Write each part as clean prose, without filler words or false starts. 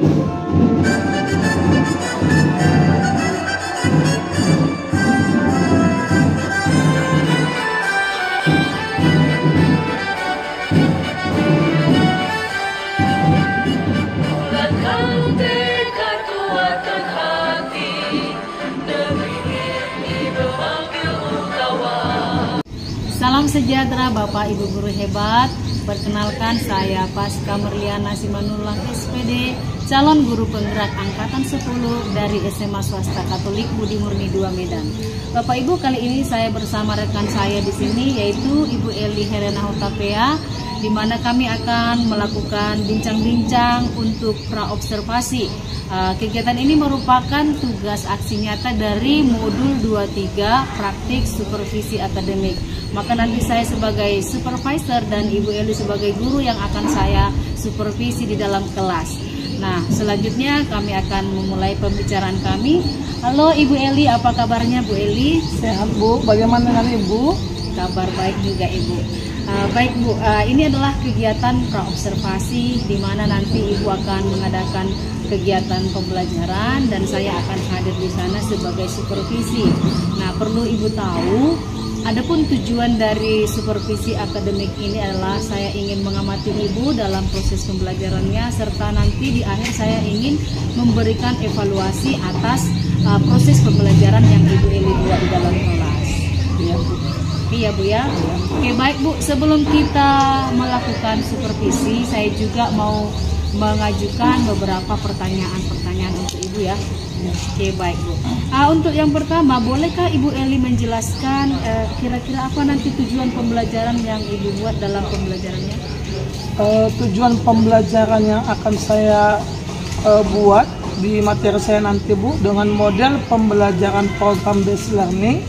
Salam sejahtera Bapak Ibu guru hebat. Perkenalkan saya Pasca Merliana Simanullah SPD, calon guru penggerak angkatan 10 dari SMA Swasta Katolik Budi Murni 2 Medan. Bapak Ibu, kali ini saya bersama rekan saya di sini yaitu Ibu Eli Helena Hutapea, di mana kami akan melakukan bincang-bincang untuk praobservasi. Kegiatan ini merupakan tugas aksi nyata dari modul 23 praktik supervisi akademik. Maka nanti saya sebagai supervisor dan Ibu Eli sebagai guru yang akan saya supervisi di dalam kelas. Nah, selanjutnya kami akan memulai pembicaraan kami. Halo Ibu Eli, apa kabarnya Bu Eli? Sehat Bu, bagaimana dengan Ibu? Kabar baik juga Ibu. Baik Bu, ini adalah kegiatan praobservasi di mana nanti Ibu akan mengadakan kegiatan pembelajaran dan saya akan hadir di sana sebagai supervisi. Nah, perlu Ibu tahu, adapun tujuan dari supervisi akademik ini adalah saya ingin mengamati Ibu dalam proses pembelajarannya, serta nanti di akhir saya ingin memberikan evaluasi atas proses pembelajaran yang Ibu Eli buat di dalam kelas. Iya Bu. Iya Bu ya. Oke baik Bu, sebelum kita melakukan supervisi, saya juga mau mengajukan beberapa pertanyaan untuk Ibu ya. Oke baik Bu. Untuk yang pertama, bolehkah Ibu Eli menjelaskan kira-kira apa nanti tujuan pembelajaran yang Ibu buat dalam pembelajarannya? Tujuan pembelajaran yang akan saya buat di materi saya nanti Bu, dengan model pembelajaran program based learning,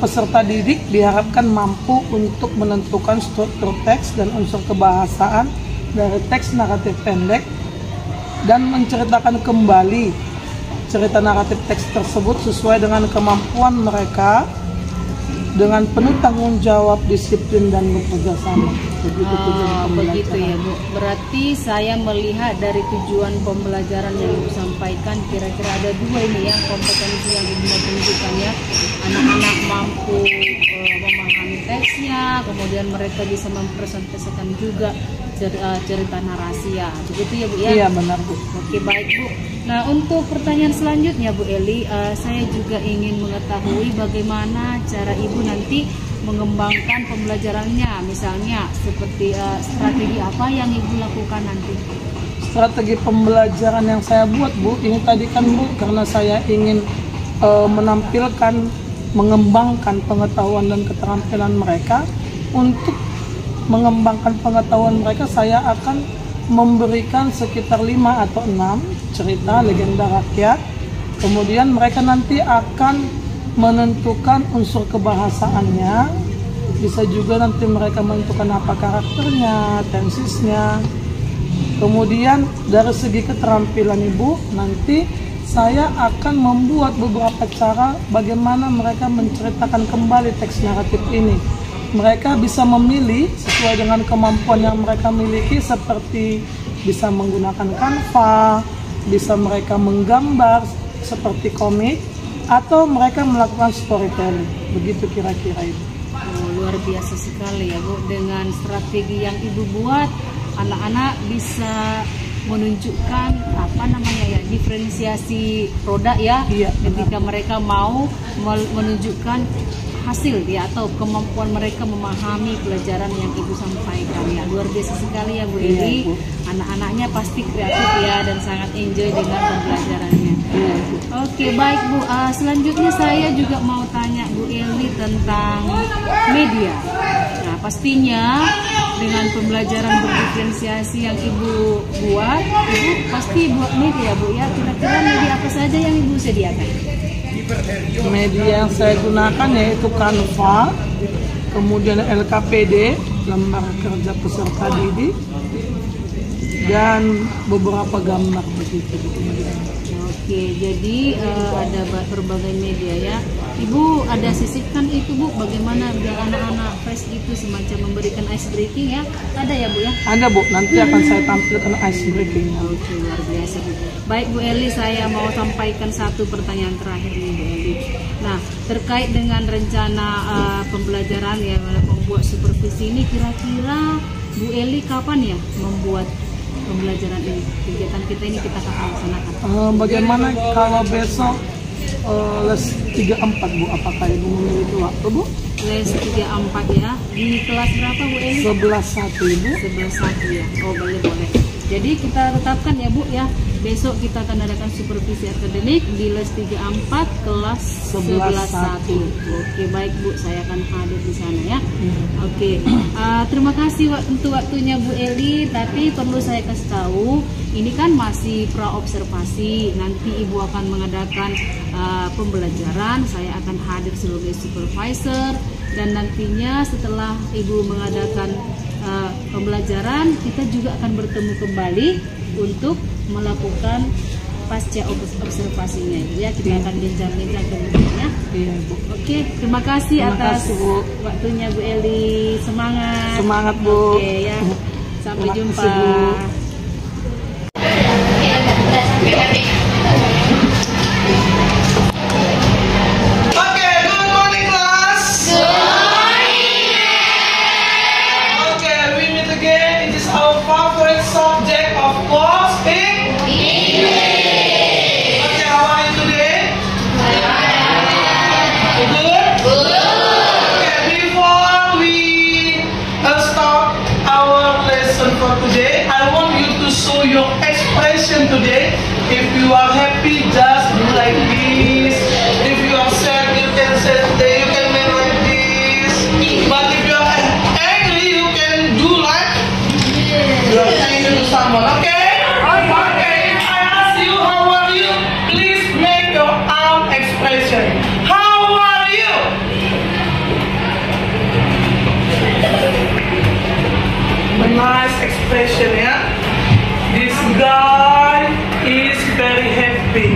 peserta didik diharapkan mampu untuk menentukan struktur teks dan unsur kebahasaan dari teks naratif pendek dan menceritakan kembali cerita naratif teks tersebut sesuai dengan kemampuan mereka dengan penuh tanggung jawab, disiplin, dan bekerja sama. Begitu ya Bu. Berarti saya melihat dari tujuan pembelajaran yang Ibu sampaikan, kira-kira ada dua ini ya, kompetensi yang Ibu mau tunjukkan ya. Anak-anak mampu memahami teksnya, kemudian mereka bisa mempresentasikan juga cerita narasi ya. Begitu ya Bu ya? Iya benar Bu. Oke baik Bu. Nah untuk pertanyaan selanjutnya Bu Eli, saya juga ingin mengetahui bagaimana cara Ibu nanti mengembangkan pembelajarannya, misalnya seperti strategi apa yang Ibu lakukan nanti? Strategi pembelajaran yang saya buat Bu, ini tadi kan Bu, karena saya ingin menampilkan, mengembangkan pengetahuan dan keterampilan mereka. Untuk mengembangkan pengetahuan mereka, saya akan memberikan sekitar 5 atau 6 cerita legenda rakyat. Kemudian mereka nanti akan menentukan unsur kebahasaannya. Bisa juga nanti mereka menentukan apa karakternya, tensisnya. Kemudian dari segi keterampilan Ibu, nanti saya akan membuat beberapa cara bagaimana mereka menceritakan kembali teks naratif ini. Mereka bisa memilih sesuai dengan kemampuan yang mereka miliki, seperti bisa menggunakan Canva, bisa mereka menggambar seperti komik, atau mereka melakukan storytelling. Begitu kira-kira Ibu. Luar biasa sekali ya Bu. Dengan strategi yang Ibu buat, anak-anak bisa menunjukkan diferensiasi produk ya. Iya, ketika mereka mau menunjukkan hasil ya, atau kemampuan mereka memahami pelajaran yang Ibu sampaikan ya. Luar biasa sekali ya Bu Eli. Anak-anaknya pasti kreatif ya dan sangat enjoy dengan pembelajarannya. Oke baik Bu, selanjutnya saya juga mau tanya Bu Eli tentang media. Nah pastinya dengan pembelajaran berdiferensiasi yang Ibu buat, Ibu pasti buat media Bu ya. Kira-kira media apa saja yang Ibu sediakan? Media yang saya gunakan yaitu Canva, kemudian LKPD, lembar kerja peserta didik, dan beberapa gambar begitu. Oke, jadi ada berbagai media ya. Ibu ada sisipkan itu Bu, bagaimana biar anak-anak fresh itu semacam memberikan ice breaking ya? Ada ya Bu ya? Ada Bu, nanti akan saya tampilkan ice breaking. Oke, luar biasa Bu. Baik Bu Eli, saya mau sampaikan satu pertanyaan terakhir nih Bu Eli. Nah, terkait dengan rencana pembelajaran ya membuat supervisi ini, kira-kira Bu Eli kapan ya membuat pembelajaran ini, kegiatan kita ini kita akan laksanakan? Bagaimana kalau besok les 3-4 Bu, apakah Ibu memiliki waktu Bu? Les 3-4 ya, di kelas berapa Bu Eli? 11-1 Ibu. 11-1 ya, oh boleh. Jadi kita tetapkan ya Bu ya, besok kita akan adakan supervisi akademik di les 3-4 kelas 11-1. Oke baik Bu, saya akan hadir di sana ya. Oke, terima kasih untuk waktunya Bu Eli. Tapi perlu saya kasih tahu, ini kan masih pra observasi. Nanti Ibu akan mengadakan pembelajaran, saya akan hadir sebagai supervisor. Dan nantinya setelah Ibu mengadakan pembelajaran, kita juga akan bertemu kembali untuk melakukan pasca observasinya ya, kita akan bincang-bincang kemudiannya. Iya Bu. Oke, terima kasih atas waktunya Bu Eli. Semangat Bu. Oke ya, sampai jumpa. Subject of course English. Okay, how are you today? Good? Okay, before we start our lesson for today, I want you to show your expression today. If you are happy, just do like this. If you are sad, you can say you can make like this. But if you are angry, you can do like you are saying to someone, okay? Okay, if I ask you how are you, please make your arm expression. How are you? A nice expression, yeah? This guy is very happy.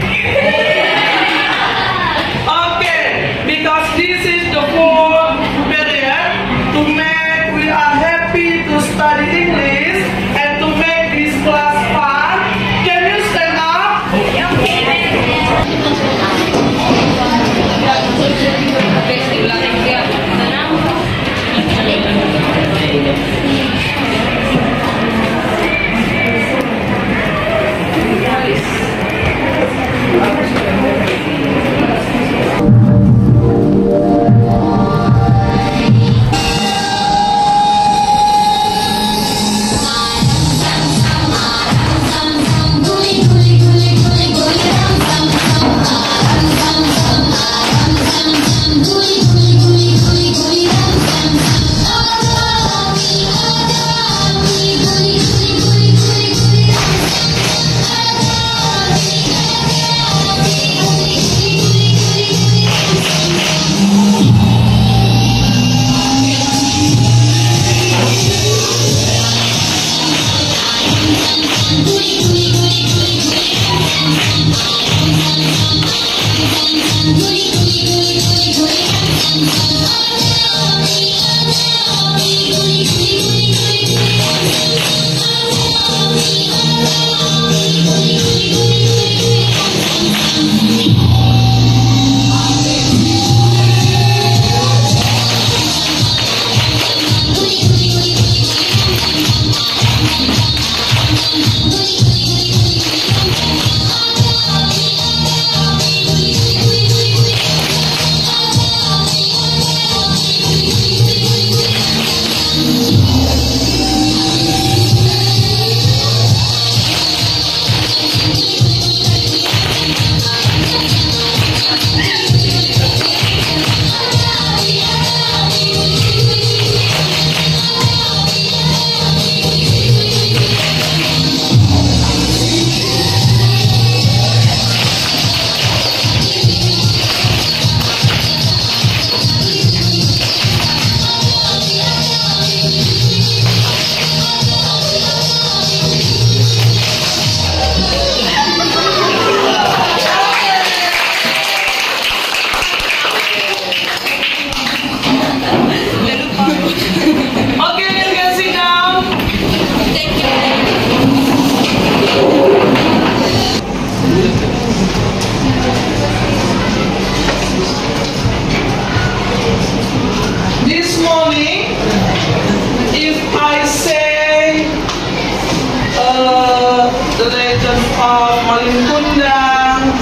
Malin Kundang,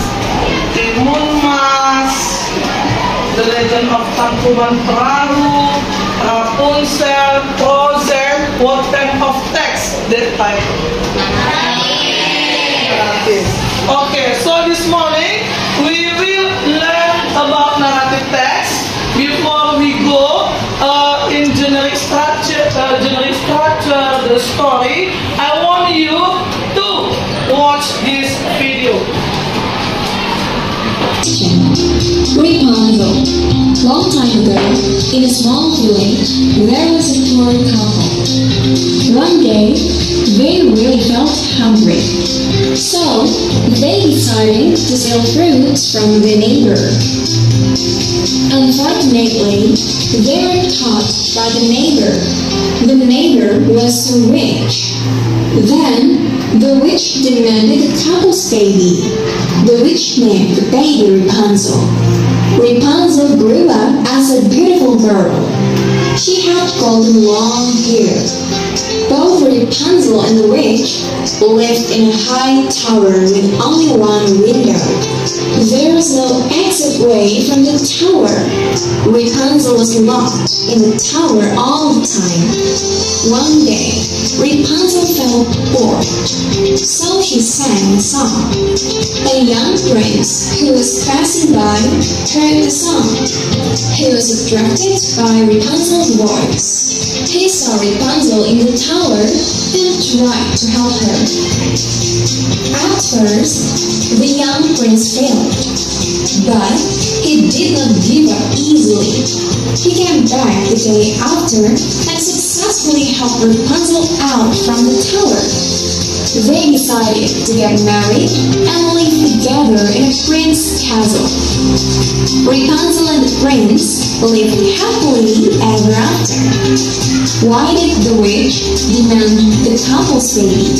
Timun Mas, The Legend of Tangkuban Perahu, Rapunzel, Frozen. What type of text that title? Okay, so this morning we will learn about narrative text. Before we go in generic structure, the story, I want you to watch this video. Rapunzel. Long time ago, in a small village, there was a poor couple. One day, they really felt hungry. So, they decided to sell fruits from the neighbor. Unfortunately, they were caught by the neighbor. The neighbor was so rich. Then, the witch demanded the couple's baby. The witch named the baby Rapunzel. Rapunzel grew up as a beautiful girl. She had golden long hair. Both Rapunzel and the witch lived in a high tower with only one window. There was no exit way from the tower. Rapunzel was locked in the tower all the time. One day, Rapunzel felt bored, so she sang a song. A young prince who was passing by heard the song. He was attracted by Rapunzel's voice. He saw Rapunzel in the tower and tried to help her. At first, the young prince failed, but he did not give up easily. He came back the day after and successfully helped Rapunzel out from the tower. They decided to get married and live together in a prince's castle. Rapunzel and the prince lived happily ever after. Why did the witch demand the couple's baby?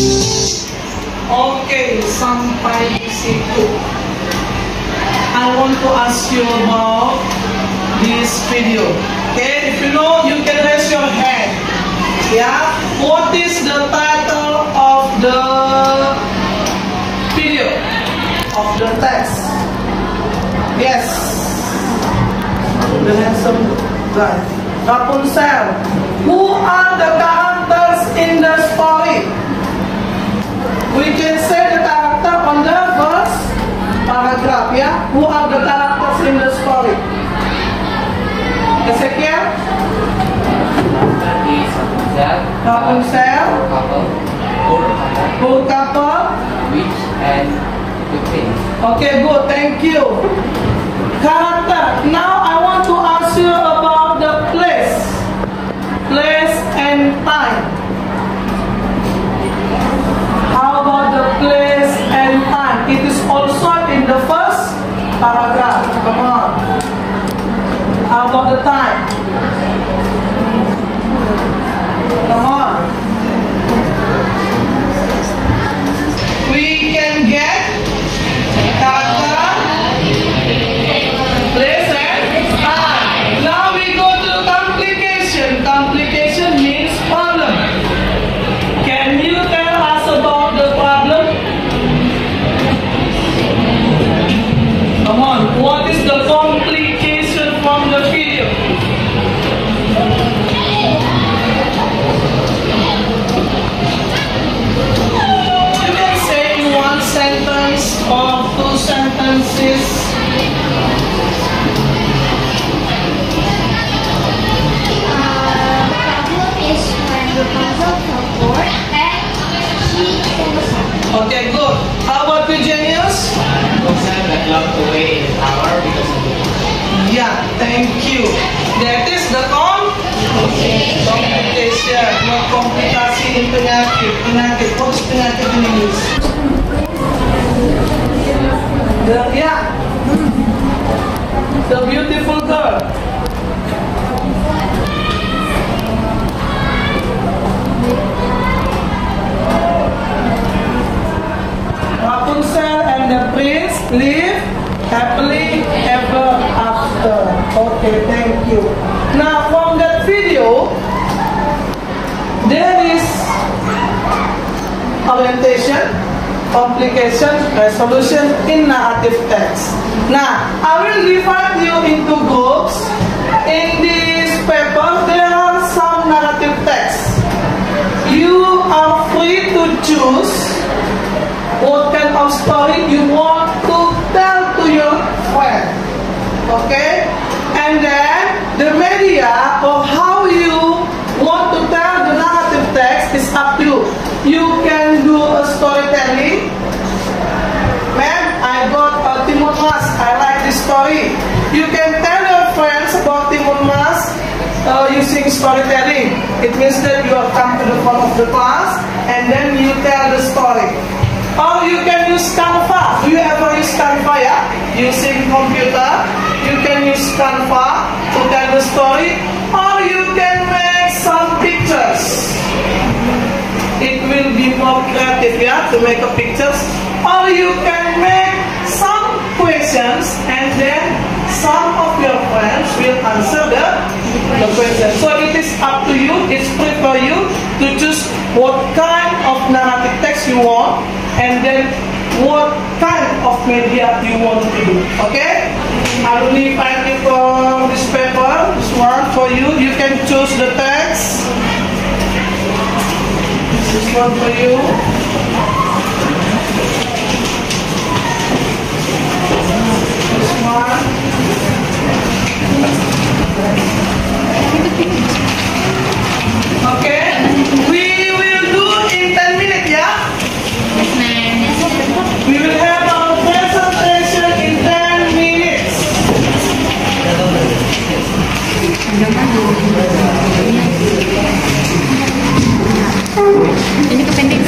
Okay, sampai di situ. I want to ask you about this video. Okay, if you know, you can raise your hand. Yeah, what is the title of the video, of the text? Yes, the handsome guy. Rapunzel. Who are the characters in the story? We can say the character on the first paragraph, yeah? Who are the characters in the story? Ezekiel? Rapunzel, poor couple, witch and the prince. Okay, good, thank you. Character. Now I want to ask you about the place and time. How about the place and time? It is also in the first paragraph. Come on. How about the time? Come on. We can get character, place and time. Now we go to complication. Complication means problem. Can you tell us about the problem? Come on. What is the complication from the video? Sentence or two sentences. The problem is when Rapunzel felt bored and she sang a song. Okay, good. How about Eugenius? Rapunzel got locked away in the tower because of the witch. Yeah, thank you. That is the complication. No komplikasi in penyakit. Penyakit. What is penyakit in English? The beautiful girl. Rapunzel and the prince live happily ever after. Okay, thank you. Now from that video, there is orientation, complication resolution in narrative text. Now, I will divide you into groups. In this paper, there are some narrative texts. You are free to choose what kind of story you want to tell to your friend. Okay? And then the media or how you want to tell the narrative text is up to you. You can do a storytelling. Ma'am, I got a Timon Mas. I like this story. You can tell your friends about Timon Mas using storytelling. It means that you have come to the front of the class and then you tell the story. Or you can use Canva. Do you ever use Canva? Yeah? Using computer, you can use Canva to tell the story. Or you can make some pictures. It will be more creative, yeah, to make a pictures. Or you can make some questions and then some of your friends will answer the question. So it is up to you, it's free for you to choose what kind of narrative text you want and then what kind of media you want to do. Okay? I will leave it for this paper, this one for you. You can choose the text. This one for you. This one. Okay, we will do in 10 minutes, yeah? We will have our presentation in 10 minutes. Ini kepentingan.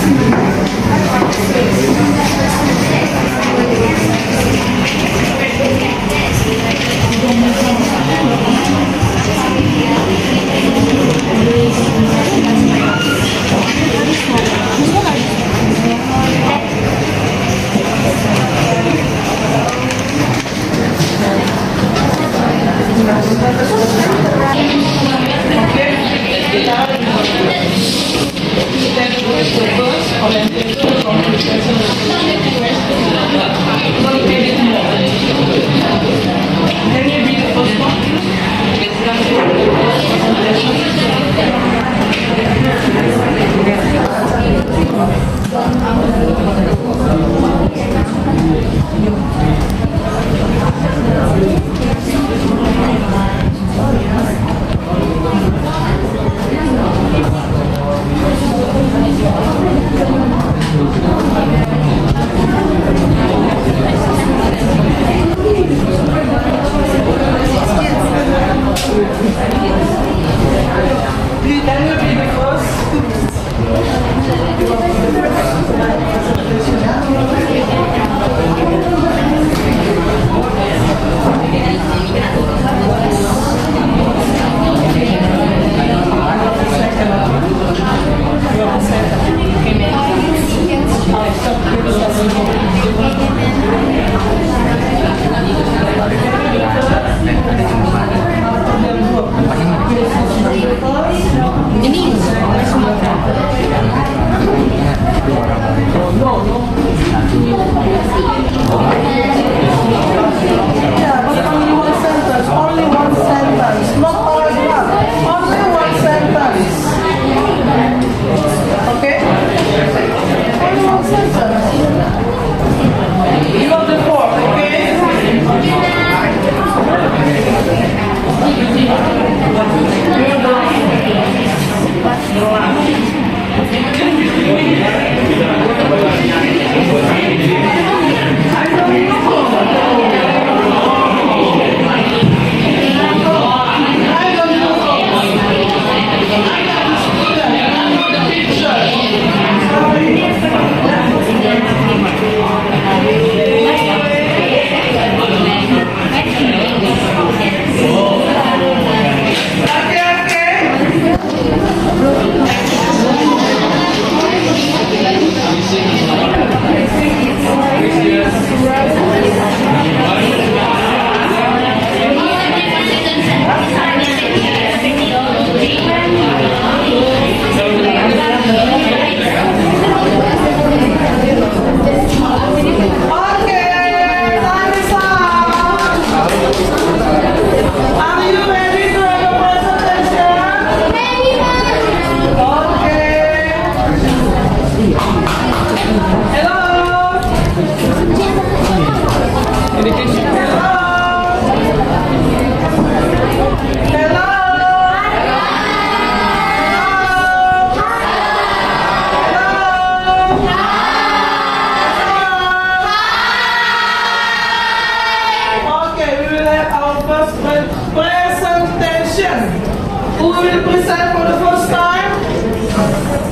will present for the first time?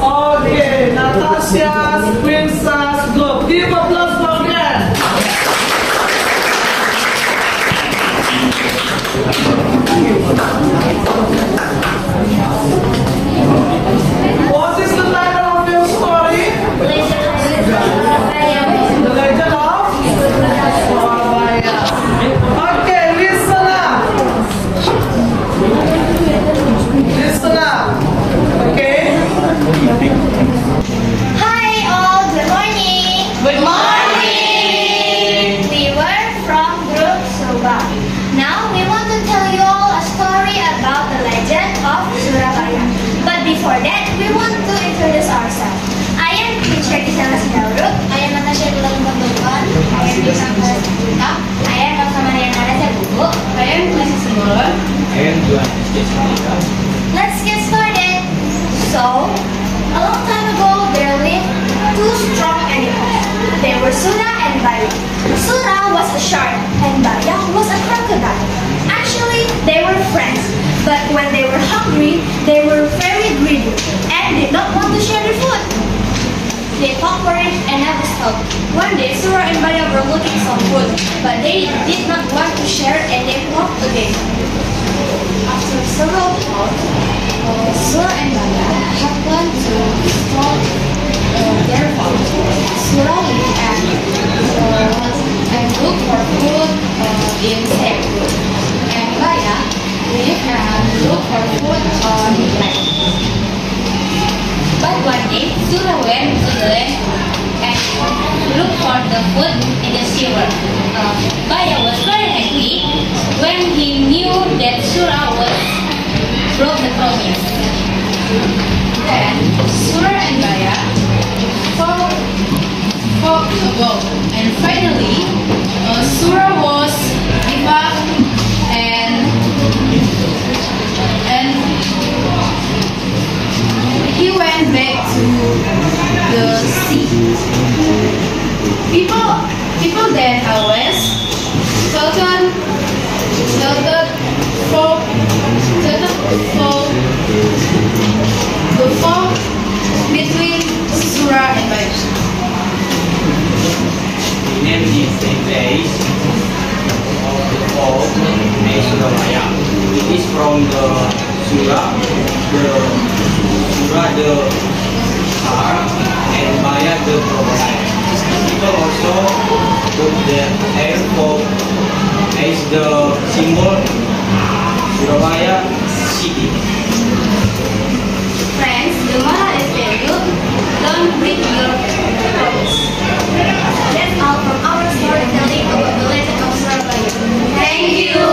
Okay, Natasia's Princess Group. Give applause for them. What is the title of your story? The Legend of Surabaya. Okay, listen up. Listen up. Okay? Hi all, good morning. Good morning. We were from Group Surba. Now we want to tell you all a story about the legend of Surabaya. But before that, we want to introduce ourselves. I am teacher Kisana Sidauruk. I am Natasha Bulan Pembangunan. I am Bisa Kita. I am Dr. Maria Nada Buku. I am Klasik Simbolon. I am Juan Jessica. Let's get started. So, a long time ago, there lived two strong animals. They were Sura and Baya. Sura was a shark and Baya was a crocodile. Actually, they were friends. But when they were hungry, they were very greedy and did not want to share their food. They fought for it and never stopped. One day, Sura and Baya were looking some food, but they did not want to share and they fought again. After several talks, Sura and Baya had gone to start their farm. Sura lived and looked for food in safe food, and Baya lived and looked for food on land. But one day, Sura went to the land and looked for the food in the sewer. Baya was very happy when he knew that Sura broke the promise. Then Sura and Baya fought a boat, and finally Sura was give up and he went back to the sea. People then always shouted for the fall between Sura and Baya. We named this place of the fall as Surabaya. It is from the Sura, the shark, and Baya the crocodile. People also put the airport as the symbol Surabaya city. Friends, the moral is valued. Don't break your promise. That's all from our storytelling about the legend of Surabaya. Thank you.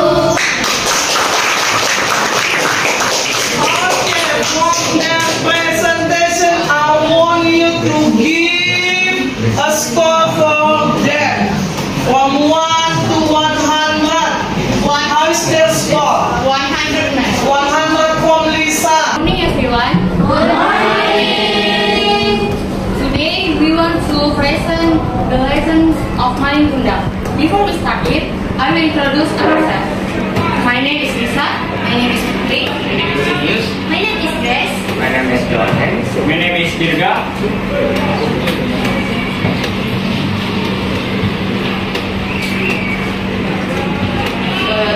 Okay, for their presentation, I want you to give a score for them from 1 to 100. How is their score? 100 next. 100 from Lisa. Good morning, everyone. Good morning. Today we want to present the legends of Malin Kundang. Before we start it, I will introduce ourselves. My name is Lisa. My name is Putri. My name is Ilyas. My name is Grace. My name is Johan. My name is Dirga.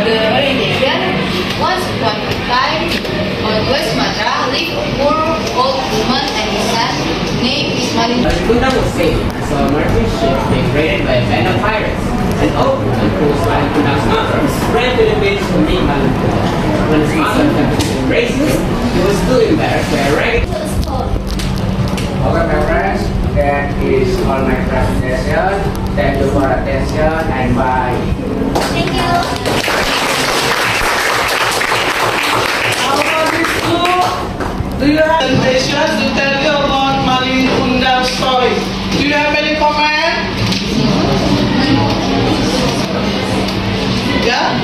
The orientation. Once upon a time, on West Sumatra lived a poor old woman and his son named Malin. Kundang was saved as a merchant ship being raided by a band of pirates. An old woman who was Malin Kundang's mother ran to the beach to meet Malin Kundang. When his mother attempted to embrace him, he was too embarrassed by a ragged. Okay, my friends, that is all my presentation. Thank you for attention and bye. Thank you. How about this group? Do you have presentation to tell you about Malin Kundang's story? Do you have any comment? Yeah?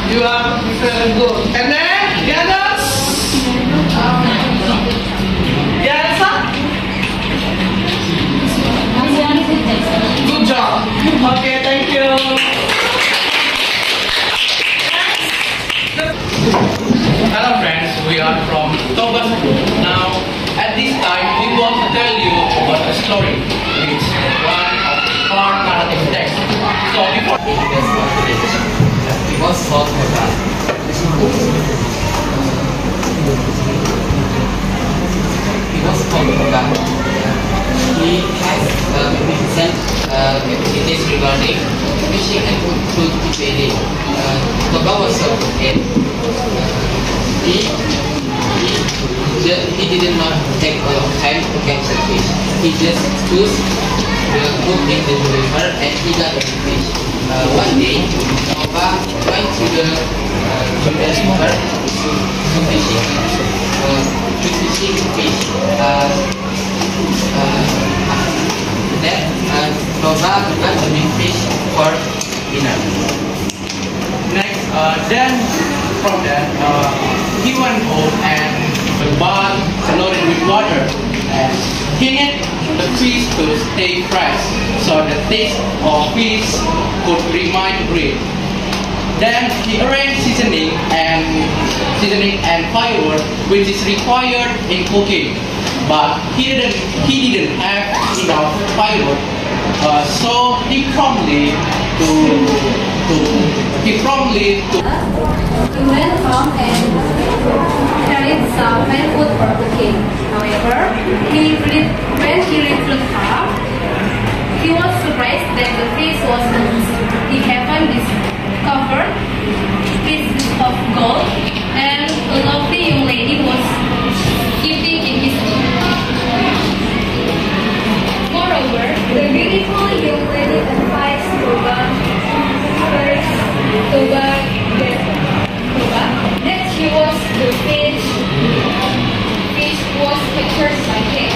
You are very good. And then, the others? Yes, sir? or karate text. So before he was called Koga. He was called Koga. He has magnificent capabilities regarding fishing and food trading. Koga was so good. He did not take a lot of time to catch the fish. He just chose the hook in the river and he got the fish. One day, Koga went to the river to fishing fish. Then Koga got the big fish for dinner. Next, then from that, he went home and the bath loaded with water and he needed the fish to stay fresh so the taste of fish could remain great. Then he arranged seasoning and firewood, which is required in cooking, but he didn't have enough firewood, so he promptly He went home and carried some firewood for cooking. However, when he returned home, he was surprised that the fish was loose. He happened discovered pieces of gold, and a lovely young lady was sitting in his room. Moreover, the beautiful young lady advised Koga that she was the fish was captured by him.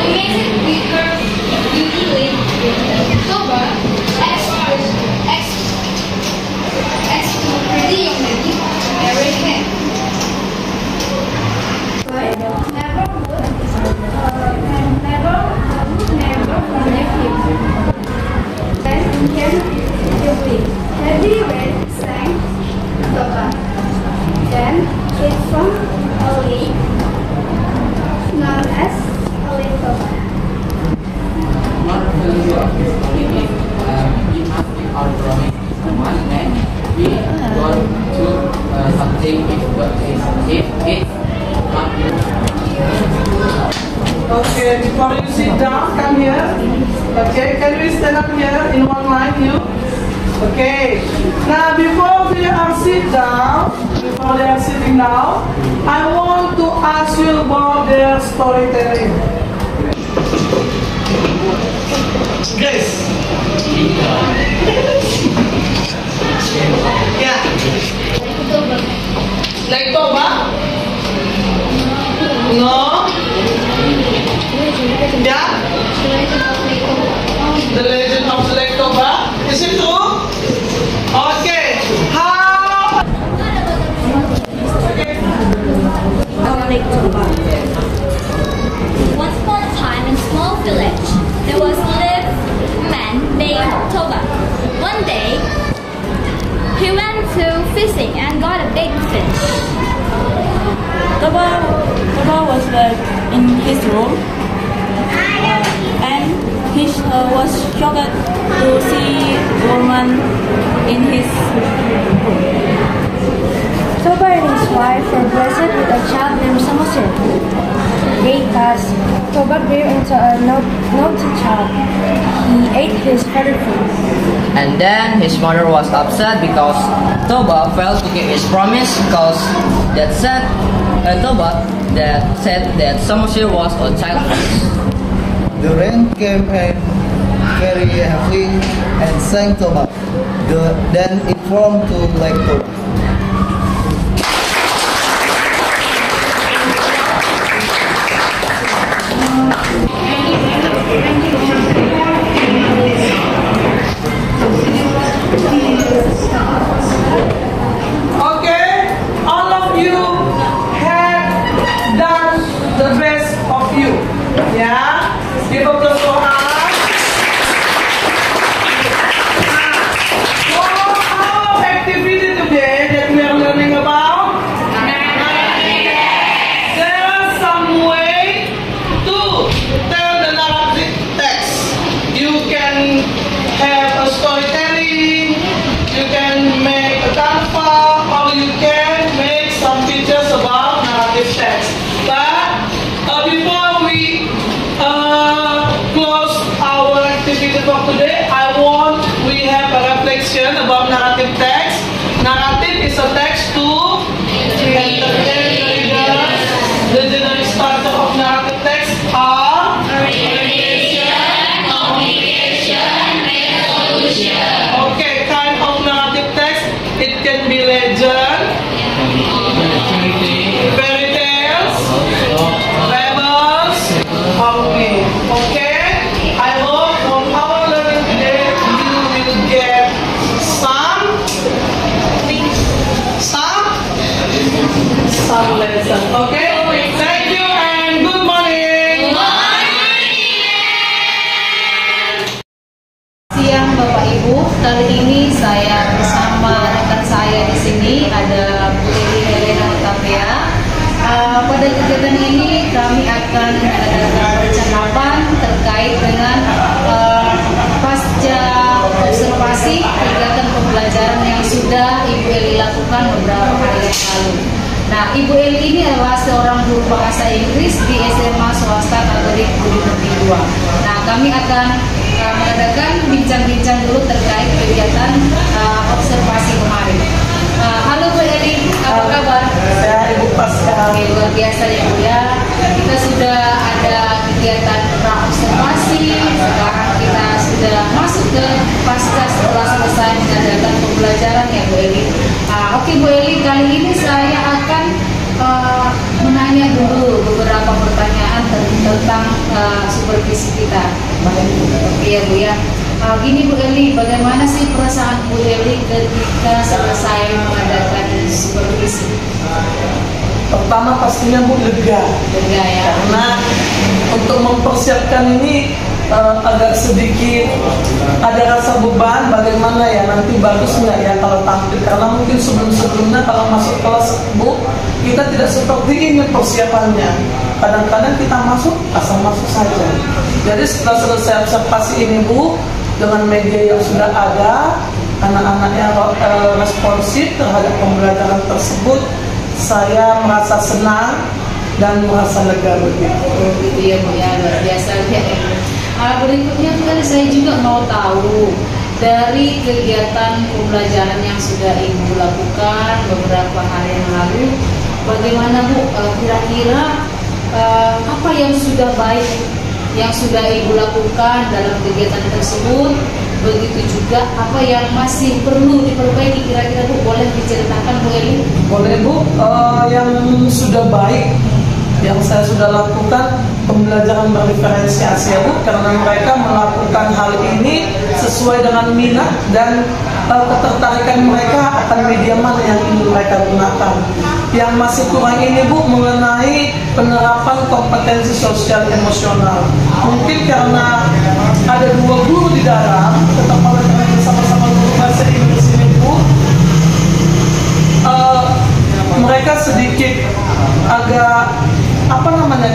Amazed with her beauty, Koga asked the pretty young lady to marry him. But never forgive him. Then came Jubilee. Teddy Red sang Koga. Then came from a lake known as Lake Koga. One of the we must keep our promise. One day we want to something if it's not Okay, before you sit down, come here. Okay, can we stand up here in one line, you? Okay. Now, before they are sitting down, I want to ask you about their storytelling. Guys. Yeah. Like Toba? No? Yeah? The legend of Lake Toba? Is it true? Okay. How? Okay. Lake Toba. Once upon a time in a small village, there was a man named Toba. One day, he went to fishing and got a big fish. Toba was in his room and he was shocked to see a woman in his room. Toba and his wife were blessed with a child named Samosir. They passed. Toba grew into a naughty child. He ate his father's food. And then his mother was upset because Toba failed to keep his promise because Toba said that Samosir was a child. The rain came and very heavily and sank Toba. Then it formed to Lake Toba. Okay, all of you have done the best of you. Yeah? Give applause for us. Our activity today that we are learning about, there are some way to for today, we have a reflection about narrative text. Narrative is a text to entertain the readers. The general structure of narrative text are okay, kind of narrative text. It can be legend, fairy tales, fables, comedy. Okay, I hope from our learning today you will get some lesson. Okay, thank you and good morning. Siang Bapak Ibu, kali ini saya bersama rekan saya di sini ada Bu Eli Helena Utapea. Pada kegiatan ini kami akan mengadakan percakapan terkait dengan pasca observasi kegiatan pembelajaran yang sudah Ibu Eli lakukan beberapa hari yang lalu. Nah, Ibu Eli ini adalah seorang guru bahasa Inggris di SMA swasta Katolik Budi Pekerti 2. Nah, kami akan mengadakan bincang-bincang dulu terkait kegiatan observasi kemarin. Halo Bu Eli, apa kabar? Saya Ibu Pasca. Oke, luar biasa ya Bu ya. Kita sudah ada kegiatan pra-observasi, sekarang kita sudah masuk ke pasca setelah selesai mengadakan pembelajaran ya Bu Eli. Oke Bu Eli, kali ini saya akan menanya dulu beberapa pertanyaan tentang supervisi kita. Oke ya Bu ya. Gini Bu Eli, bagaimana sih perasaan Bu Eli ketika selesai mengadakan supervisi? Pertama pastinya Bu lega. Lega ya. Karena untuk mempersiapkan ini agak sedikit ada rasa beban, bagaimana ya nanti bagus nggak ya kalau tampil, karena mungkin sebelum-sebelumnya kalau masuk kelas Bu kita tidak seperti ini persiapannya. Kadang-kadang kita masuk asal masuk saja. Jadi setelah selesai observasi ini Bu, dengan media yang sudah ada, anak-anak yang responsif terhadap pembelajaran tersebut, saya merasa senang dan merasa lega begitu. Gitu ya Bu ya, luar biasa ya. Berikutnya kan saya juga mau tahu dari kegiatan pembelajaran yang sudah Ibu lakukan beberapa hari yang lalu, bagaimana Bu kira-kira apa yang sudah baik yang sudah Ibu lakukan dalam kegiatan tersebut, begitu juga apa yang masih perlu diperbaiki, kira-kira Bu boleh diceritakan Bu Eli? Boleh Bu, yang sudah baik yang saya sudah lakukan pembelajaran berdiferensiasi ya Bu, karena mereka melakukan hal ini sesuai dengan minat dan ketertarikan mereka akan media mana yang ingin mereka gunakan. Yang masih kurang ini Bu mengenai penerapan kompetensi sosial emosional. Mungkin karena ada 2 guru di dalam, tetap karena sama-sama guru bahasa Inggris ini Bu, mereka sedikit agak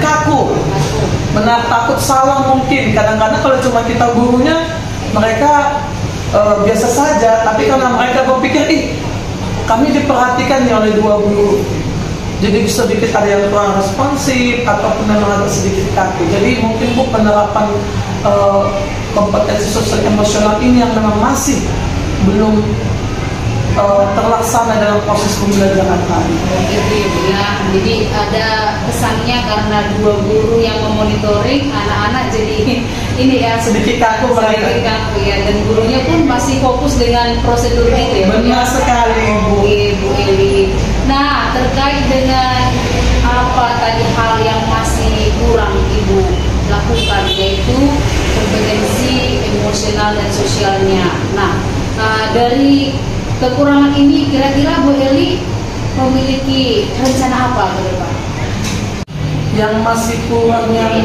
kaku, benar, takut salah mungkin. Kadang-kadang kalau cuma kita gurunya mereka biasa saja, tapi karena mereka berpikir kami diperhatikan nih oleh 2 guru, jadi sedikit ada yang kurang responsif ataupun memang agak sedikit kaku. Jadi mungkin Bu penerapan kompetensi sosial emosional ini yang memang masih belum terlaksana dalam proses pembelajaran tadi. Gitu ya. Jadi ada kesannya karena 2 guru yang memonitoring anak-anak, jadi ini ya sedikit kaku mereka. Sedikit kaku ya, dan gurunya pun masih fokus dengan prosedur itu ya. Benar sekali Bu. Bu Eli. Nah, terkait dengan apa tadi hal yang masih kurang Ibu lakukan, yaitu kompetensi emosional dan sosialnya. Nah, dari kekurangan ini kira-kira Bu Eli memiliki rencana apa ke depan? Yang masih kurang yang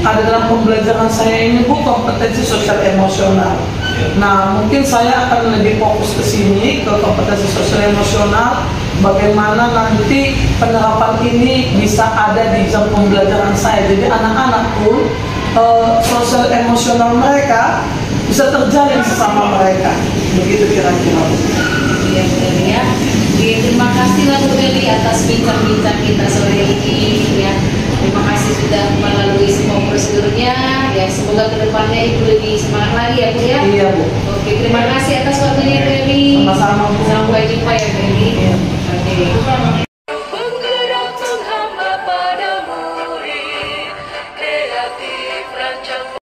ada dalam pembelajaran saya ini Bu kompetensi sosial emosional. Nah, mungkin saya akan lebih fokus ke sini, ke kompetensi sosial emosional. Bagaimana nanti penerapan ini bisa ada di jam pembelajaran saya. Jadi anak-anak pun sosial emosional mereka bisa terjalin sesama mereka. Begitu kira-kira. Iya, ya. Terima kasih Bu Eli atas bincang-bincang kita sore ini ya. Terima kasih sudah melalui semua prosedurnya. Ya, semoga kedepannya Ibu lebih semangat lagi ya Bu ya. Iya Bu. Oke, terima kasih atas waktunya Ibu Eli. Sama-sama Bu. Sampai jumpa ya Bu Eli. Iya.